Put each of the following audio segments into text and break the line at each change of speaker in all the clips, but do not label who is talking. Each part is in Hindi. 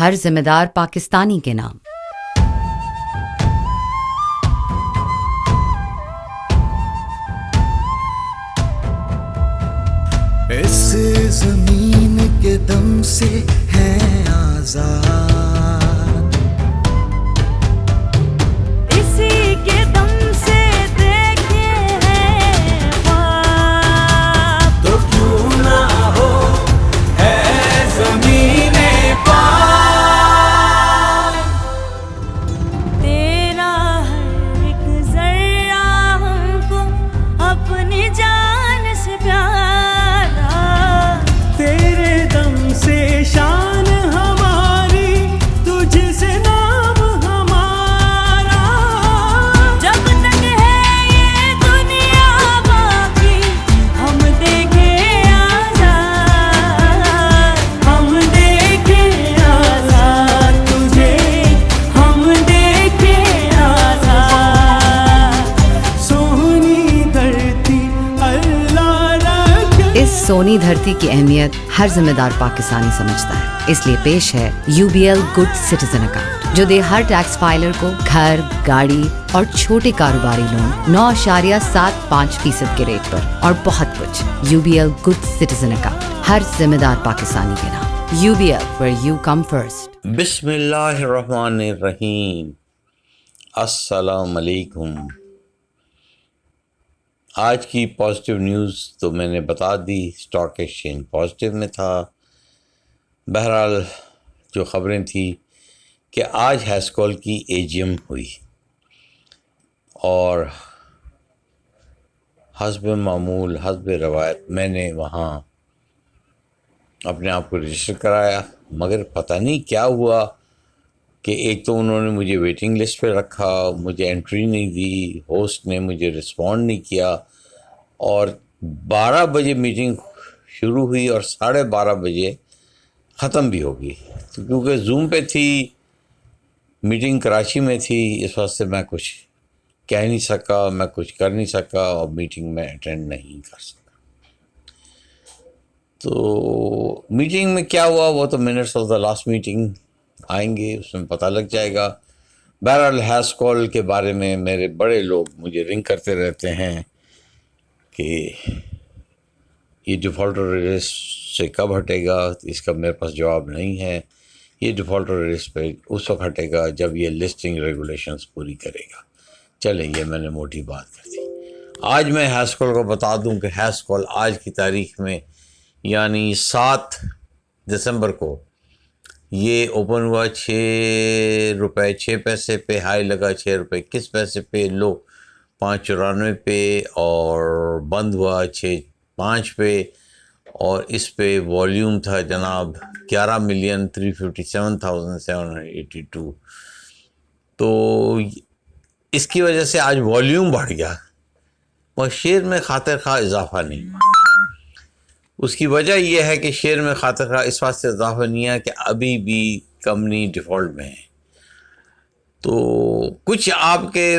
हर जिम्मेदार पाकिस्तानी के नाम।
इस जमीन के दम से हैं आजाद,
इसी के दम से देखे हैं ख्वाब।
तो क्यों ना हो है जमीने पाक।
तेरा हर एक जर्रा हमको अपनी जान से प्यारा,
तेरे दम से शान हमारी, तुझसे नाम हमारा।
जब तक है ये दुनिया बाकी हम देखे आजाद,
हम देखे आजाद तुझे, हम देखे आजाद। सोनी धरती अल्लाह रखे।
इस सोनी धरती की अहमियत हर जिम्मेदार पाकिस्तानी समझता है। इसलिए पेश है UBL गुड सिटीजन अकाउंट, जो दे हर टैक्स फाइलर को घर, गाड़ी और छोटे कारोबारी लोन 9.75% के रेट पर और बहुत कुछ। UBL गुड सिटीजन अकाउंट, हर जिम्मेदार पाकिस्तानी के नाम। UBL, where you come first।
बिस्मिल्लाहिर्रहमानिर्रहीम। अस्सलाम अलैकुम। आज की पॉजिटिव न्यूज़ तो मैंने बता दी, स्टॉक एक्सचेंज पॉजिटिव में था। बहरहाल जो ख़बरें थी कि आज हैस्कॉल की AGM हुई और हस्ब मामूल हस्ब रवायत मैंने वहाँ अपने आप को रजिस्टर कराया, मगर पता नहीं क्या हुआ कि एक तो उन्होंने मुझे वेटिंग लिस्ट पे रखा, मुझे एंट्री नहीं दी, होस्ट ने मुझे रिस्पॉन्ड नहीं किया और 12 बजे मीटिंग शुरू हुई और 12:30 बजे ख़त्म भी हो गई। तो क्योंकि जूम पे थी, मीटिंग कराची में थी, इस वास्ते मैं कुछ कह नहीं सका, मैं कुछ कर नहीं सका और मीटिंग में अटेंड नहीं कर सका। तो मीटिंग में क्या हुआ वो तो minutes of the last meeting आएंगे, उसमें पता लग जाएगा। बहरहाल हैस्कॉल के बारे में मेरे बड़े लोग मुझे रिंग करते रहते हैं कि ये डिफ़ॉल्टर लिस्ट से कब हटेगा, इसका मेरे पास जवाब नहीं है। ये डिफ़ॉल्टर लिस्ट पे उस वक्त हटेगा जब ये लिस्टिंग रेगुलेशंस पूरी करेगा। चलें, ये मैंने मोटी बात कर दी। आज मैं हैस्कॉल को बता दूं कि हैस्कॉल आज की तारीख में यानी 7 दिसंबर को ये ओपन हुआ 6 रुपये 6 पैसे पे, हाई लगा 6 रुपये 21 पैसे पे, लो 5.94 पे और बंद हुआ 6.5 पे और इस पे वॉल्यूम था जनाब 11,357,782। तो इसकी वजह से आज वॉल्यूम बढ़ गया और शेयर में खातिर खा इजाफा नहीं हुआ। उसकी वजह यह है कि शेयर में खातिर खा इस वास्ते इजाफा नहीं है कि अभी भी कंपनी डिफ़ॉल्ट में है। तो कुछ आपके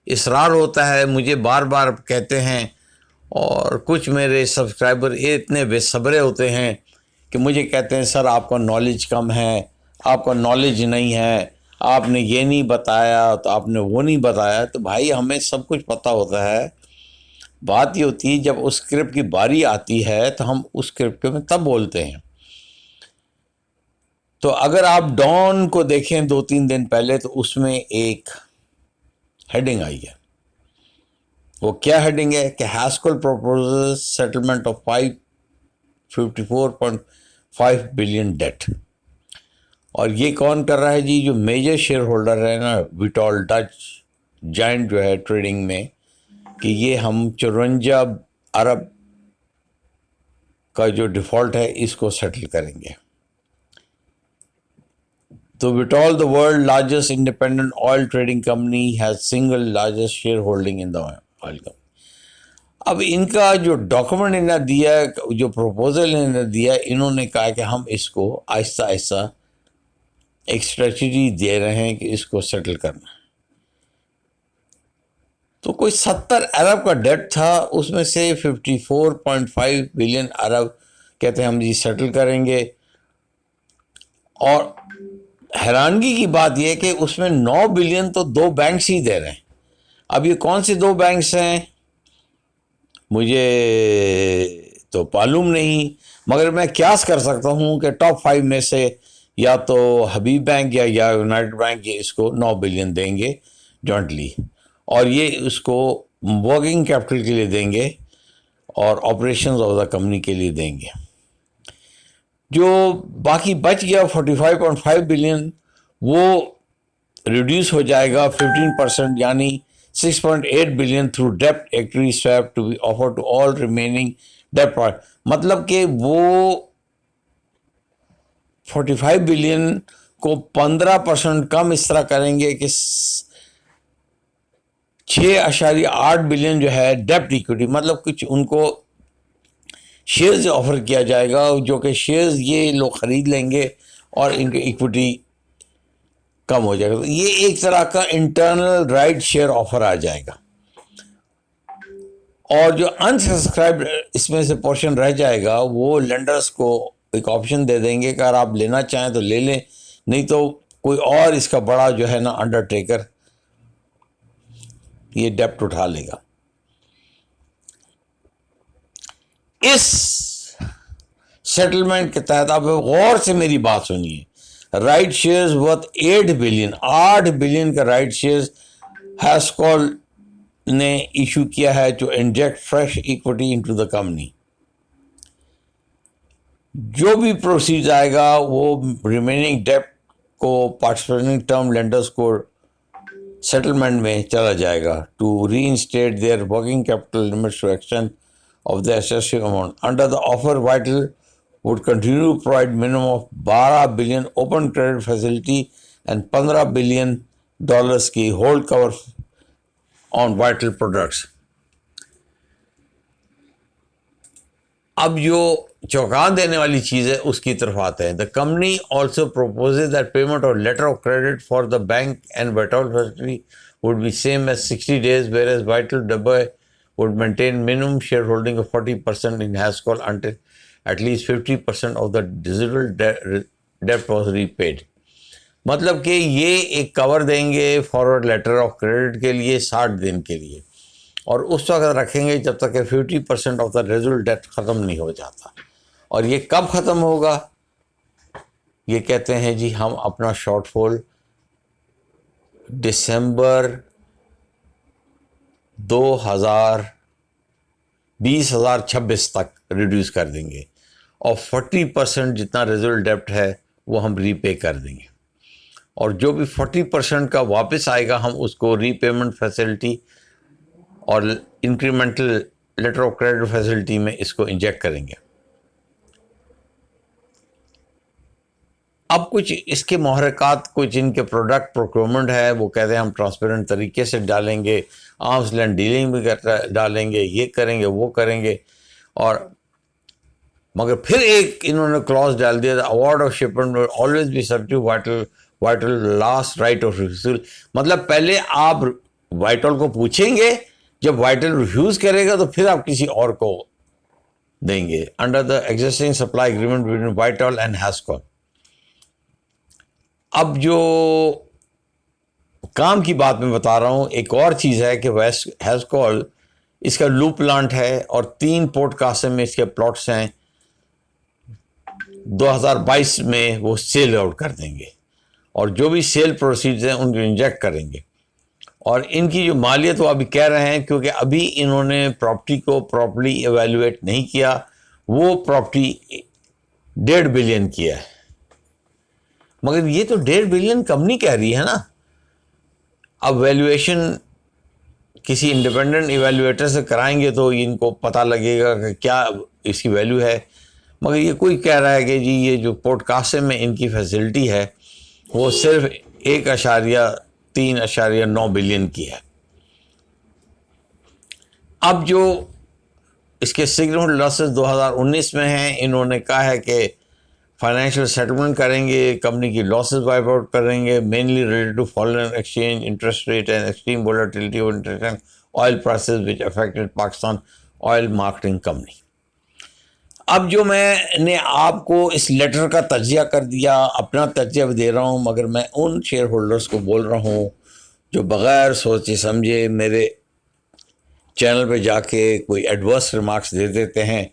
इसरार होता है, मुझे बार बार कहते हैं और कुछ मेरे सब्सक्राइबर इतने बेसब्रे होते हैं कि मुझे कहते हैं सर आपका नॉलेज कम है, आपका नॉलेज नहीं है, आपने ये नहीं बताया तो आपने वो नहीं बताया। तो भाई हमें सब कुछ पता होता है। बात ये होती है जब उस स्क्रिप्ट की बारी आती है तो हम उस स्क्रिप्ट में तब बोलते हैं। तो अगर आप डॉन को देखें 2-3 दिन पहले तो उसमें एक हेडिंग आई है। वो क्या हेडिंग है कि Hascol proposes settlement of 554.5 billion debt. और ये कौन कर रहा है जी? जो मेजर शेयर होल्डर है ना, विटॉल डच जाइंट जो है ट्रेडिंग में, कि ये हम 54 अरब का जो डिफ़ॉल्ट है इसको सेटल करेंगे। तो Vitol, the world largest independent oil trading company, has single largest share holding in the oil company. अब इनका जो डॉक्यूमेंट इन्हें दिया, जो प्रपोजल इन्हें दिया, इन्होंने कहा कि हम इसको आहिस्ता आहिस्ता एक स्ट्रेटजी दे रहे हैं कि इसको सेटल करना। तो कोई 70 अरब का डेट था, उसमें से 54.5 बिलियन अरब कहते हैं हम जी सेटल करेंगे। और हैरानगी की बात यह है कि उसमें 9 बिलियन तो 2 बैंक्स ही दे रहे हैं। अब ये कौन से 2 बैंक्स हैं मुझे तो मालूम नहीं, मगर मैं क्यास कर सकता हूँ कि टॉप 5 में से या तो हबीब बैंक या यूनाइटेड बैंक ये इसको 9 बिलियन देंगे जॉइंटली, और ये इसको वर्किंग कैपिटल के लिए देंगे और ऑपरेशंस ऑफ द कंपनी के लिए देंगे। जो बाकी बच गया 45.5 बिलियन वो रिड्यूस हो जाएगा 15%, यानी 6.8 billion through dept equity swap to be offer to all remaining dept part. मतलब कि वो 45 बिलियन को 15% कम इस तरह करेंगे कि 6.8 बिलियन जो है डेप्ट इक्विटी, मतलब कुछ उनको शेयर्स ऑफर किया जाएगा जो कि शेयर्स ये लोग खरीद लेंगे और इनकी इक्विटी कम हो जाएगा। तो ये एक तरह का इंटरनल राइट शेयर ऑफर आ जाएगा। और जो अनसब्सक्राइब इसमें से पोर्शन रह जाएगा वो लेंडर्स को एक ऑप्शन दे देंगे कि अगर आप लेना चाहें तो ले लें, नहीं तो कोई और इसका बड़ा जो है ना अंडरटेकर ये डेप्ट उठा लेगा। इस सेटलमेंट के तहत आप गौर से मेरी बात सुनिए, राइट शेयर्स वर्थ 8 बिलियन का राइट शेयर्स हैस्कॉल ने इशू किया है to inject fresh equity into the company. जो भी प्रोसीड आएगा वो रिमेनिंग डेप्ट को पार्टिसिपेटिंग टर्म लेंडर्स को सेटलमेंट में चला जाएगा to reinstate their working capital limits to extend of the assessing amount. Under the offer, Vital would continue to provide minimum of 12 billion open credit facility and $15 billion की hold cover on Vital products. अब जो चौंका देने वाली चीज़ है उसकी तरफ आते हैं। The company also proposes that payment or letter of credit for the bank and Vital facility would be same as 60 days, whereas Vital Dubai would maintain minimum shareholding of 40% in Hascol until at least 50% of the residual debt was repaid. मतलब कि ये एक कवर देंगे फॉरवर्ड लेटर ऑफ क्रेडिट के लिए 60 दिन के लिए, और उस वक्त रखेंगे जब तक कि 50% ऑफ द रेजुअल डेट ख़त्म नहीं हो जाता। और ये कब ख़त्म होगा? ये कहते हैं जी हम अपना शॉर्टफॉल दिसंबर 2026 तक रिड्यूस कर देंगे और 40% जितना रेजुअल डेप्ट है वो हम रीपे कर देंगे, और जो भी 40% का वापस आएगा हम उसको रीपेमेंट फैसिलिटी और incremental letter of credit facility में इसको इंजेक्ट करेंगे। अब कुछ इसके महरक़ात, कुछ इनके प्रोडक्ट प्रोक्योरमेंट है, वो कहते हैं हम ट्रांसपेरेंट तरीके से डालेंगे, आर्म्स लेंथ डीलिंग भी डालेंगे, ये करेंगे वो करेंगे, और मगर फिर एक इन्होंने क्लॉज डाल दिया, award of shipment will always be subject vital last right of refusal. मतलब पहले आप वाइटल को पूछेंगे, जब वाइटल रिफ्यूज करेगा तो फिर आप किसी और को देंगे under the existing supply agreement between Vitol and Hascol. अब जो काम की बात मैं बता रहा हूँ, एक और चीज़ है कि हैस्कॉल इसका लूप प्लांट है और 3 पोर्ट कासिम में इसके प्लॉट्स हैं। 2022 में वो सेल आउट कर देंगे और जो भी सेल प्रोसीड्स हैं उनको इंजेक्ट करेंगे, और इनकी जो मालियत वो अभी कह रहे हैं क्योंकि अभी इन्होंने प्रॉपर्टी को प्रॉपर्ली एवेल्युएट नहीं किया, वो प्रॉपर्टी 1.5 बिलियन किया है, मगर ये तो 1.5 बिलियन कंपनी कह रही है ना। अब वैल्यूएशन किसी इंडिपेंडेंट इवेल्युएटर से कराएंगे तो इनको पता लगेगा कि क्या इसकी वैल्यू है, मगर ये कोई कह रहा है कि जी ये जो पोर्ट कासिम में इनकी फैसिलिटी है वो सिर्फ 1.3.9 बिलियन की है। अब जो इसके सिग्निफिकेंट लॉसेस 2019 में हैं, इन्होंने कहा है कि फाइनेंशियल सेटलमेंट करेंगे, कंपनी की लॉसेस वाइप आउट करेंगे, mainly related to foreign exchange, interest rate and extreme volatility of interest and oil prices which affected Pakistan oil marketing company. अब जो मैंने आपको इस लेटर का तजिया कर दिया, अपना तजिया भी दे रहा हूँ, मगर मैं उन शेयर होल्डर्स को बोल रहा हूँ जो बग़ैर सोचे समझे मेरे चैनल पे जाके कोई एडवर्स रिमार्क्स दे देते हैं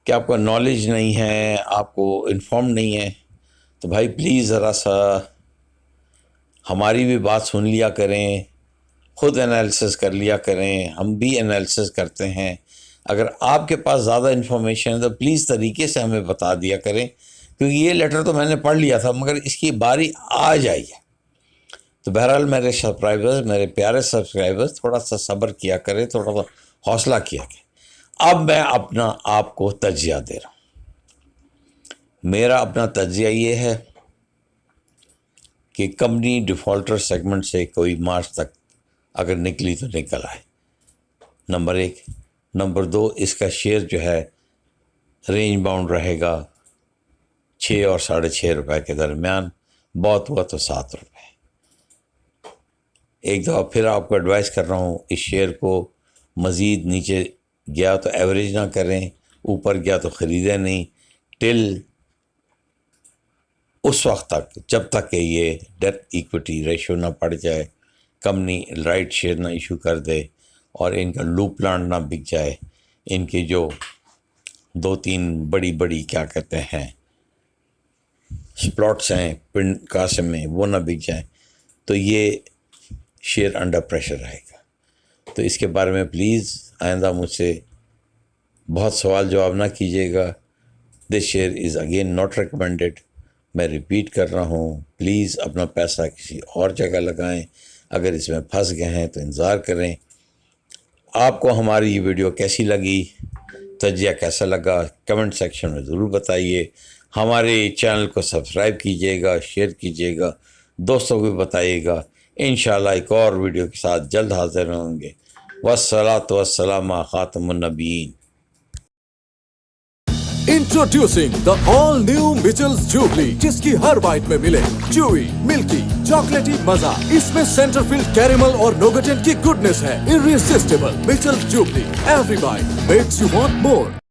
कि आपका नॉलेज नहीं है, आपको इन्फॉर्म नहीं है। तो भाई प्लीज़ ज़रा सा हमारी भी बात सुन लिया करें, ख़ुद एनालिसिस कर लिया करें, हम भी एनालिसिस करते हैं। अगर आपके पास ज़्यादा इन्फॉर्मेशन है तो प्लीज़ तरीके से हमें बता दिया करें, क्योंकि ये लेटर तो मैंने पढ़ लिया था मगर इसकी बारी आ जाई है। तो बहरहाल मेरे सब्सक्राइबर्स, मेरे प्यारे सब्सक्राइबर्स, थोड़ा सा सब्र किया करें, थोड़ा सा हौसला किया करें। अब मैं अपना आपको तजिया दे रहा हूँ। मेरा अपना तजिया ये है कि कंपनी डिफ़ॉल्टर सेगमेंट से कोई मार्च तक अगर निकली तो निकल आए, नंबर 1। नंबर 2, इसका शेयर जो है रेंज बाउंड रहेगा 6 और 6.5 रुपए के दरमियान, बहुत हुआ तो 7 रुपये। एक दफ़ा फिर आपको एडवाइस कर रहा हूँ, इस शेयर को मज़ीद नीचे गया तो एवरेज ना करें, ऊपर गया तो ख़रीदें नहीं, टिल उस वक्त तक जब तक कि ये डेट इक्विटी रेशो ना पड़ जाए, कंपनी राइट शेयर ना इशू कर दे और इनका लूप प्लांट ना बिक जाए, इनके जो 2-3 बड़ी क्या कहते हैं स्प्लॉट्स हैं पिंड कासिम में, वो ना बिक जाए, तो ये शेयर अंडर प्रेशर रहेगा। तो इसके बारे में प्लीज़ आइंदा मुझसे बहुत सवाल जवाब ना कीजिएगा। This share is again not recommended. मैं रिपीट कर रहा हूँ, प्लीज़ अपना पैसा किसी और जगह लगाएं। अगर इसमें फंस गए हैं तो इंतज़ार करें। आपको हमारी ये वीडियो कैसी लगी, तजिया कैसा लगा, कमेंट सेक्शन में ज़रूर बताइए। हमारे चैनल को सब्सक्राइब कीजिएगा, शेयर कीजिएगा, दोस्तों को भी बताइएगा। इंशाअल्लाह एक और वीडियो के साथ जल्द हाज़िर होंगे। वस्सलातु वस्सलाम खातमुन नबीयीन।
Introducing the all new Mitchell's Jubilee, जिसकी हर बाइट में मिले chewy, milky, chocolatey मजा। इसमें सेंटर फिल्ड कैरेमल और नोगटेन की गुडनेस है। Irresistible Mitchell's Jubilee, every bite makes you want more।